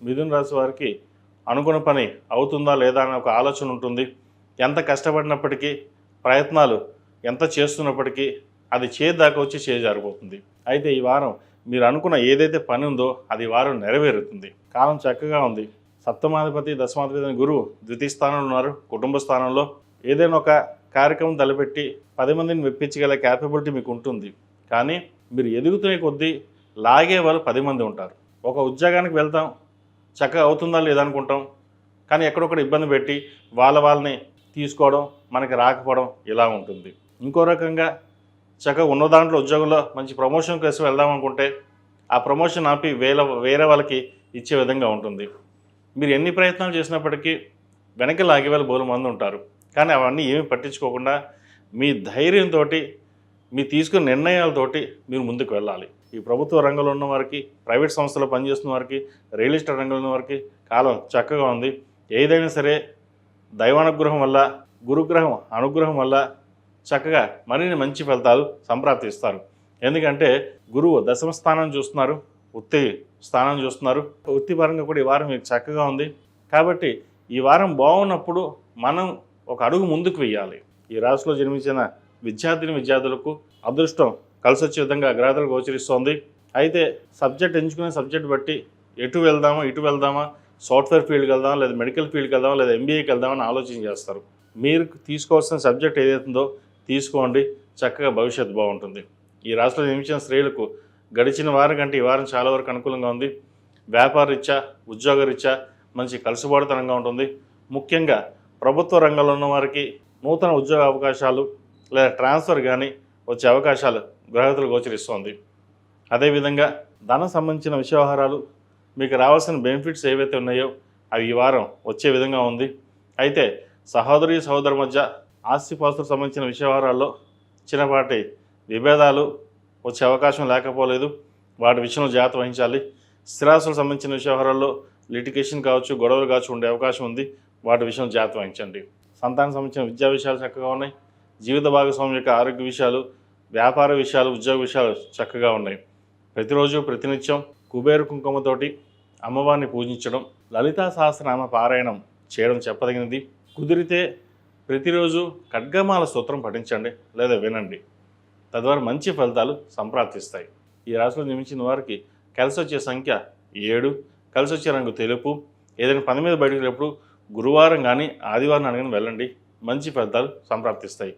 మిథున రాశి వారికి అనుకున్న పని అవుతుందా లేదా అనే ఒక ఆలోచన ఉంటుంది. ఎంత కష్టపడినప్పటికీ, ప్రయత్నాలు ఎంత చేస్తున్నప్పటికీ అది చేదాకా వచ్చి చేజారిపోతుంది. అయితే ఈ వారం మీరు అనుకున్న ఏదైతే పని ఉందో అది ఈ వారం నెరవేరుతుంది. కాలం చక్కగా ఉంది. సప్తమాధిపతి దశమాధిపతి అయిన గురువు ద్వితీయ స్థానంలో ఉన్నారు. కుటుంబ స్థానంలో ఏదైనా ఒక కార్యక్రమం తలపెట్టి 10 మందిని మెప్పించగల క్యాపబిలిటీ మీకు ఉంటుంది. కానీ మీరు ఎదుగుతున్న కొద్దీ లాగే వాళ్ళు 10 మంది ఉంటారు. ఒక ఉద్యోగానికి వెళ్తాం, చక్కగా అవుతుందా లేదా అనుకుంటాం, కానీ ఎక్కడొక్కడ ఇబ్బంది పెట్టి వాళ్ళని తీసుకోవడం, మనకి రాకపోవడం ఇలా ఉంటుంది. ఇంకో రకంగా చక్కగా ఉన్న దాంట్లో ఉద్యోగంలో మంచి ప్రమోషన్ కోసం వెళ్దాం అనుకుంటే ఆ ప్రమోషన్ ఆపి వేరే వాళ్ళకి ఇచ్చే విధంగా ఉంటుంది. మీరు ఎన్ని ప్రయత్నాలు చేసినప్పటికీ వెనక్కి లాగే వాళ్ళు బోలు మంది ఉంటారు. కానీ అవన్నీ ఏమీ పట్టించుకోకుండా మీ ధైర్యంతో, మీ తీసుకున్న నిర్ణయాలతోటి మీరు ముందుకు వెళ్ళాలి. ఈ ప్రభుత్వ రంగంలో ఉన్న వారికి, ప్రైవేట్ సంస్థలో పనిచేస్తున్న వారికి, రియల్ ఎస్టేట్ రంగంలో ఉన్న వారికి కాలం చక్కగా ఉంది. ఏదైనా సరే దైవానుగ్రహం వల్ల, గురుగ్రహం అనుగ్రహం వల్ల చక్కగా మరిన్ని మంచి ఫలితాలు సంప్రాప్తిస్తారు. ఎందుకంటే గురువు దశమ స్థానం చూస్తున్నారు, వృత్తి స్థానం చూస్తున్నారు. వృత్తిపరంగా కూడా ఈ వారం మీకు చక్కగా ఉంది. కాబట్టి ఈ వారం బాగున్నప్పుడు మనం ఒక అడుగు ముందుకు వెయ్యాలి. ఈ రాశిలో జన్మించిన విద్యార్థులకు అదృష్టం కలిసి వచ్చే విధంగా గ్రహాలు గోచరిస్తోంది. అయితే సబ్జెక్ట్ ఎంచుకునే సబ్జెక్ట్ బట్టి ఇటు వెళ్దామా, సాఫ్ట్వేర్ ఫీల్డ్కి వెళ్దామా, లేదా మెడికల్ ఫీల్డ్కి వెళ్దామా, లేదా ఎంబీఏకి వెళ్దామని ఆలోచన చేస్తారు. మీరు తీసుకోవాల్సిన సబ్జెక్ట్ ఏదైతుందో తీసుకోండి, చక్కగా భవిష్యత్తు బాగుంటుంది. ఈ రాశిలో జన్మించిన స్త్రీలకు గడిచిన వారం కంటే ఈ వారం చాలా వరకు అనుకూలంగా ఉంది. వ్యాపార రీత్యా, ఉద్యోగ రీత్యా మంచి కలుసుబాటుతనంగా ఉంటుంది. ముఖ్యంగా ప్రభుత్వ రంగంలో ఉన్న వారికి నూతన ఉద్యోగ అవకాశాలు లేదా ట్రాన్స్ఫర్ కానీ వచ్చే అవకాశాలు గ్రహతులు గోచరిస్తోంది. అదేవిధంగా ధనం సంబంధించిన వ్యవహారాలు, మీకు రావాల్సిన బెనిఫిట్స్ ఏవైతే ఉన్నాయో అవి ఈ వారం వచ్చే విధంగా ఉంది. అయితే సహోదరు మధ్య ఆస్తిపాస్తులకు సంబంధించిన వ్యవహారాల్లో చిన్నపాటి విభేదాలు వచ్చే అవకాశం లేకపోలేదు. వాటి విషయంలో జాగ్రత్త వహించాలి. స్థిరాస్తులకు సంబంధించిన వ్యవహారాల్లో లిటిగేషన్ కావచ్చు, గొడవలు కావచ్చు ఉండే అవకాశం ఉంది. వాటి విషయంలో జాగ్రత్త వహించండి. సంతానం సంబంధించిన విద్యా విషయాలు చక్కగా ఉన్నాయి. జీవిత భాగస్వామి యొక్క ఆరోగ్య విషయాలు, వ్యాపార విషయాలు, ఉద్యోగ విషయాలు చక్కగా ఉన్నాయి. ప్రతిరోజు ప్రతినిత్యం కుబేర కుంకుమతోటి అమ్మవారిని పూజించడం, లలితా సహస్రనామ పారాయణం చేయడం చెప్పదగినది. కుదిరితే ప్రతిరోజు ఖడ్గమాల స్తోత్రం పఠించండి లేదా వినండి. తద్వారా మంచి ఫలితాలు సంప్రాప్తిస్తాయి. ఈ రాశిలో జన్మించిన వారికి కలిసి వచ్చే సంఖ్య 7, కలిసి వచ్చే రంగు తెలుపు. ఏదైనా పని మీద బయటకు వెళ్ళినప్పుడు గురువారం కానీ ఆదివారం అనగానే వెళ్ళండి, మంచి ఫలితాలు సంప్రాప్తిస్తాయి.